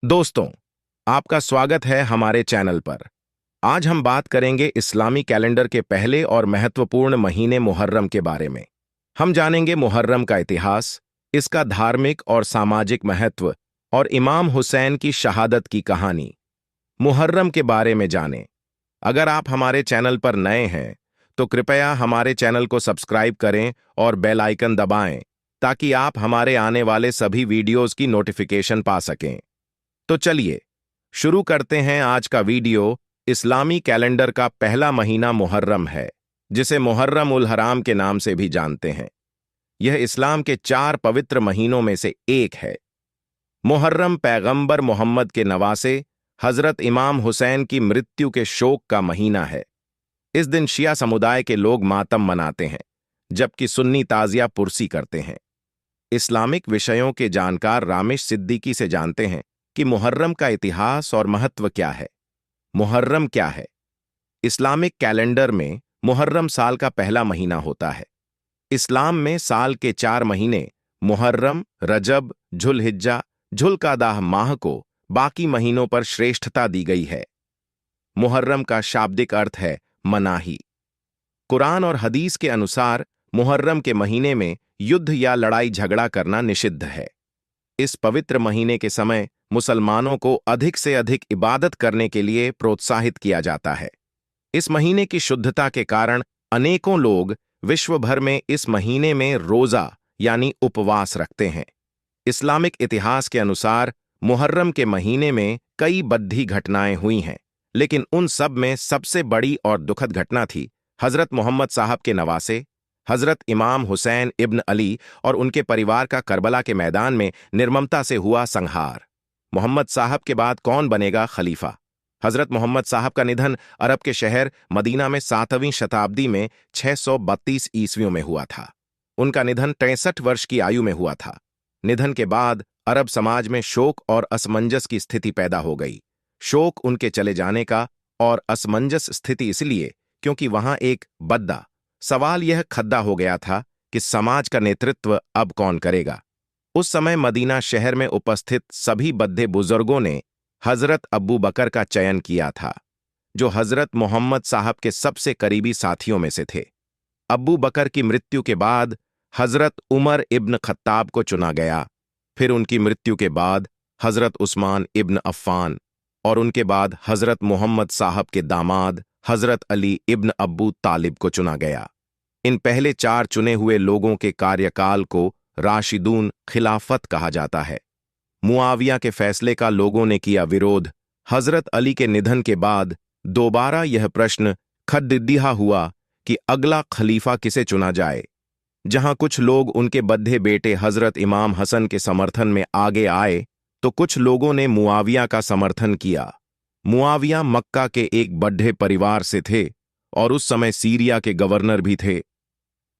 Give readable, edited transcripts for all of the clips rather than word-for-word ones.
दोस्तों, आपका स्वागत है हमारे चैनल पर। आज हम बात करेंगे इस्लामी कैलेंडर के पहले और महत्वपूर्ण महीने मुहर्रम के बारे में। हम जानेंगे मुहर्रम का इतिहास, इसका धार्मिक और सामाजिक महत्व और इमाम हुसैन की शहादत की कहानी। मुहर्रम के बारे में जानें। अगर आप हमारे चैनल पर नए हैं, तो कृपया हमारे चैनल को सब्सक्राइब करें और बेल आइकन दबाएं, ताकि आप हमारे आने वाले सभी वीडियोज़ की नोटिफिकेशन पा सकें। तो चलिए शुरू करते हैं आज का वीडियो। इस्लामी कैलेंडर का पहला महीना मुहर्रम है, जिसे मुहर्रम उल हराम के नाम से भी जानते हैं। यह इस्लाम के 4 पवित्र महीनों में से एक है। मुहर्रम पैगंबर मोहम्मद के नवासे हजरत इमाम हुसैन की मृत्यु के शोक का महीना है। इस दिन शिया समुदाय के लोग मातम मनाते हैं, जबकि सुन्नी ताजिया पुरसी करते हैं। इस्लामिक विषयों के जानकार रामेश सिद्दीकी से जानते हैं कि मुहर्रम का इतिहास और महत्व क्या है। मुहर्रम क्या है? इस्लामिक कैलेंडर में मुहर्रम साल का पहला महीना होता है। इस्लाम में साल के 4 महीने मुहर्रम, रजब, जुल्हिज्जा, जुल्कादाह माह को बाकी महीनों पर श्रेष्ठता दी गई है। मुहर्रम का शाब्दिक अर्थ है मनाही। कुरान और हदीस के अनुसार मुहर्रम के महीने में युद्ध या लड़ाई झगड़ा करना निषिद्ध है। इस पवित्र महीने के समय मुसलमानों को अधिक से अधिक इबादत करने के लिए प्रोत्साहित किया जाता है। इस महीने की शुद्धता के कारण अनेकों लोग विश्व भर में इस महीने में रोजा यानी उपवास रखते हैं। इस्लामिक इतिहास के अनुसार मुहर्रम के महीने में कई बद्धी घटनाएं हुई हैं, लेकिन उन सब में सबसे बड़ी और दुखद घटना थी हजरत मोहम्मद साहब के नवासे हजरत इमाम हुसैन इब्न अली और उनके परिवार का करबला के मैदान में निर्ममता से हुआ संहार। मोहम्मद साहब के बाद कौन बनेगा खलीफा? हजरत मोहम्मद साहब का निधन अरब के शहर मदीना में 7वीं शताब्दी में 632 ईस्वियों में हुआ था। उनका निधन 63 वर्ष की आयु में हुआ था। निधन के बाद अरब समाज में शोक और असमंजस की स्थिति पैदा हो गई। शोक उनके चले जाने का और असमंजस स्थिति इसलिए क्योंकि वहां एक बद्दा सवाल यह खद्दा हो गया था कि समाज का नेतृत्व अब कौन करेगा। उस समय मदीना शहर में उपस्थित सभी बद्दे बुजुर्गों ने हजरत अब्बू बकर का चयन किया था, जो हजरत मोहम्मद साहब के सबसे करीबी साथियों में से थे। अब्बू बकर की मृत्यु के बाद हजरत उमर इब्न खत्ताब को चुना गया। फिर उनकी मृत्यु के बाद हजरत उस्मान इब्न अफ़्फ़ान और उनके बाद हजरत मोहम्मद साहब के दामाद हजरत अली इब्न अब्बू तालिब को चुना गया। इन पहले 4 चुने हुए लोगों के कार्यकाल को राशिदून खिलाफत कहा जाता है। मुआविया के फैसले का लोगों ने किया विरोध। हजरत अली के निधन के बाद दोबारा यह प्रश्न खद्दिहा हुआ कि अगला खलीफा किसे चुना जाए। जहां कुछ लोग उनके बद्दे बेटे हजरत इमाम हसन के समर्थन में आगे आए, तो कुछ लोगों ने मुआविया का समर्थन किया। मुआविया मक्का के एक बड्ढे परिवार से थे और उस समय सीरिया के गवर्नर भी थे।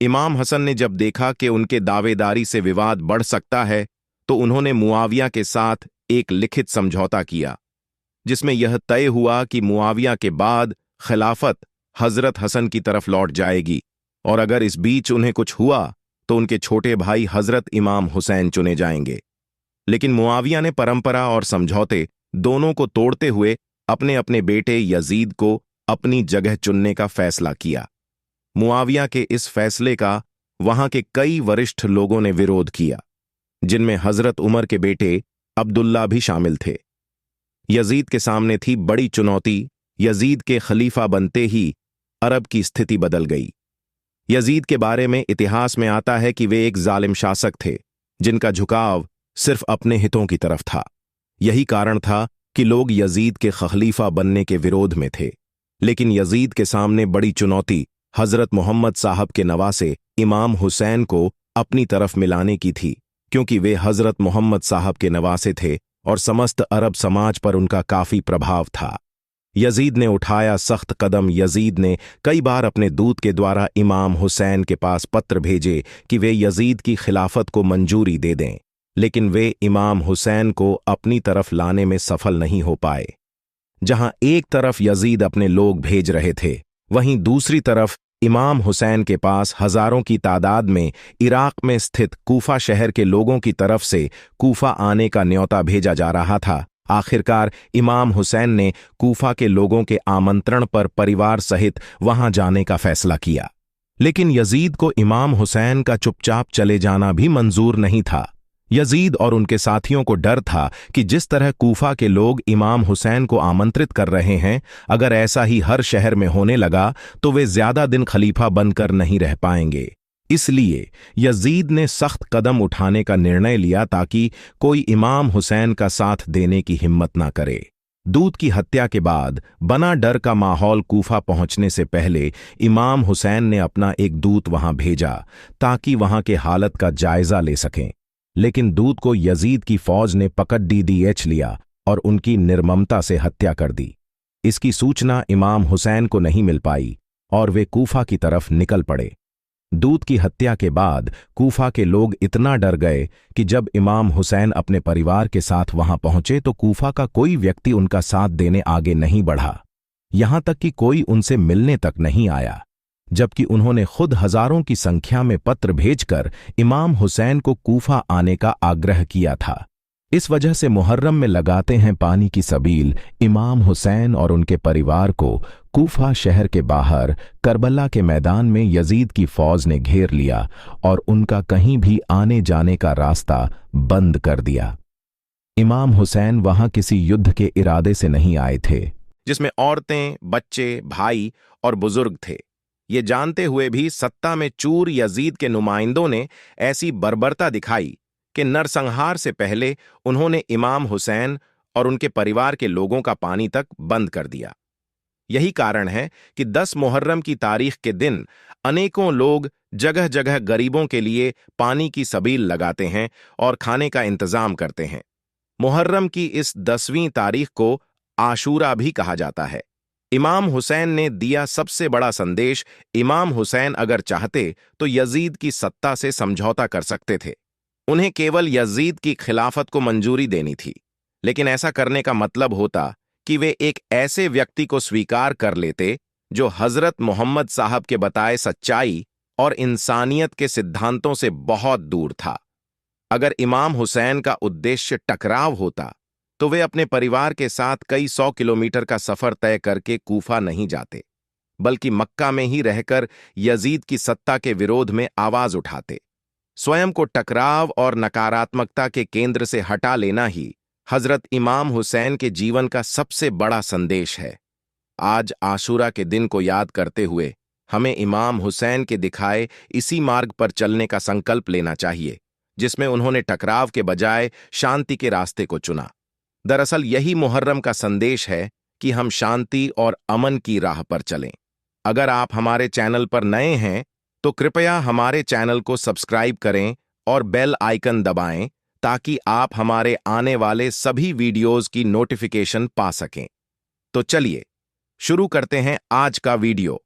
इमाम हसन ने जब देखा कि उनके दावेदारी से विवाद बढ़ सकता है, तो उन्होंने मुआविया के साथ एक लिखित समझौता किया, जिसमें यह तय हुआ कि मुआविया के बाद खिलाफत हजरत हसन की तरफ लौट जाएगी और अगर इस बीच उन्हें कुछ हुआ तो उनके छोटे भाई हजरत इमाम हुसैन चुने जाएंगे। लेकिन मुआविया ने परंपरा और समझौते दोनों को तोड़ते हुए अपने अपने बेटे यजीद को अपनी जगह चुनने का फैसला किया। मुआविया के इस फैसले का वहां के कई वरिष्ठ लोगों ने विरोध किया, जिनमें हजरत उमर के बेटे अब्दुल्ला भी शामिल थे। यजीद के सामने थी बड़ी चुनौती। यजीद के खलीफा बनते ही अरब की स्थिति बदल गई। यजीद के बारे में इतिहास में आता है कि वे एक जालिम शासक थे, जिनका झुकाव सिर्फ अपने हितों की तरफ था। यही कारण था कि लोग यजीद के खलीफा बनने के विरोध में थे। लेकिन यजीद के सामने बड़ी चुनौती हजरत मोहम्मद साहब के नवासे इमाम हुसैन को अपनी तरफ मिलाने की थी, क्योंकि वे हजरत मोहम्मद साहब के नवासे थे और समस्त अरब समाज पर उनका काफी प्रभाव था। यजीद ने उठाया सख्त कदम। यजीद ने कई बार अपने दूत के द्वारा इमाम हुसैन के पास पत्र भेजे कि वे यजीद की खिलाफत को मंजूरी दे दें, लेकिन वे इमाम हुसैन को अपनी तरफ लाने में सफल नहीं हो पाए। जहां एक तरफ यजीद अपने लोग भेज रहे थे, वहीं दूसरी तरफ इमाम हुसैन के पास हजारों की तादाद में इराक में स्थित कूफा शहर के लोगों की तरफ से कूफा आने का न्योता भेजा जा रहा था। आखिरकार इमाम हुसैन ने कूफा के लोगों के आमंत्रण पर परिवार सहित वहां जाने का फैसला किया। लेकिन यजीद को इमाम हुसैन का चुपचाप चले जाना भी मंजूर नहीं था। यजीद और उनके साथियों को डर था कि जिस तरह कूफा के लोग इमाम हुसैन को आमंत्रित कर रहे हैं, अगर ऐसा ही हर शहर में होने लगा तो वे ज्यादा दिन खलीफा बनकर नहीं रह पाएंगे। इसलिए यजीद ने सख्त कदम उठाने का निर्णय लिया ताकि कोई इमाम हुसैन का साथ देने की हिम्मत ना करे। दूत की हत्या के बाद बना डर का माहौल कूफा पहुंचने से पहले इमाम हुसैन ने अपना एक दूत वहां भेजा ताकि वहां के हालत का जायजा ले सकें। लेकिन दूत को यजीद की फौज ने पकड़ DDH लिया और उनकी निर्ममता से हत्या कर दी। इसकी सूचना इमाम हुसैन को नहीं मिल पाई और वे कूफा की तरफ निकल पड़े। दूत की हत्या के बाद कूफा के लोग इतना डर गए कि जब इमाम हुसैन अपने परिवार के साथ वहां पहुंचे तो कूफा का कोई व्यक्ति उनका साथ देने आगे नहीं बढ़ा। यहां तक कि कोई उनसे मिलने तक नहीं आया, जबकि उन्होंने खुद हजारों की संख्या में पत्र भेजकर इमाम हुसैन को कूफा आने का आग्रह किया था। इस वजह से मुहर्रम में लगाते हैं पानी की सबील इमाम हुसैन और उनके परिवार को कूफा शहर के बाहर करबला के मैदान में यजीद की फौज ने घेर लिया और उनका कहीं भी आने जाने का रास्ता बंद कर दिया। इमाम हुसैन वहां किसी युद्ध के इरादे से नहीं आए थे, जिसमें औरतें, बच्चे, भाई और बुजुर्ग थे। ये जानते हुए भी सत्ता में चूर यजीद के नुमाइंदों ने ऐसी बर्बरता दिखाई कि नरसंहार से पहले उन्होंने इमाम हुसैन और उनके परिवार के लोगों का पानी तक बंद कर दिया। यही कारण है कि 10 मुहर्रम की तारीख के दिन अनेकों लोग जगह जगह गरीबों के लिए पानी की सबील लगाते हैं और खाने का इंतजाम करते हैं। मुहर्रम की इस 10वीं तारीख को आशूरा भी कहा जाता है। इमाम हुसैन ने दिया सबसे बड़ा संदेश, इमाम हुसैन अगर चाहते तो यजीद की सत्ता से समझौता कर सकते थे। उन्हें केवल यजीद की खिलाफत को मंजूरी देनी थी, लेकिन ऐसा करने का मतलब होता कि वे एक ऐसे व्यक्ति को स्वीकार कर लेते जो हजरत मोहम्मद साहब के बताए सच्चाई और इंसानियत के सिद्धांतों से बहुत दूर था। अगर इमाम हुसैन का उद्देश्य टकराव होता तो वे अपने परिवार के साथ कई 100 किलोमीटर का सफर तय करके कूफा नहीं जाते, बल्कि मक्का में ही रहकर यजीद की सत्ता के विरोध में आवाज उठाते। स्वयं को टकराव और नकारात्मकता के केंद्र से हटा लेना ही हजरत इमाम हुसैन के जीवन का सबसे बड़ा संदेश है। आज आशूरा के दिन को याद करते हुए हमें इमाम हुसैन के दिखाए इसी मार्ग पर चलने का संकल्प लेना चाहिए, जिसमें उन्होंने टकराव के बजाय शांति के रास्ते को चुना। दरअसल यही मुहर्रम का संदेश है कि हम शांति और अमन की राह पर चलें। अगर आप हमारे चैनल पर नए हैं तो कृपया हमारे चैनल को सब्सक्राइब करें और बेल आइकन दबाएं ताकि आप हमारे आने वाले सभी वीडियोस की नोटिफिकेशन पा सकें। तो चलिए शुरू करते हैं आज का वीडियो।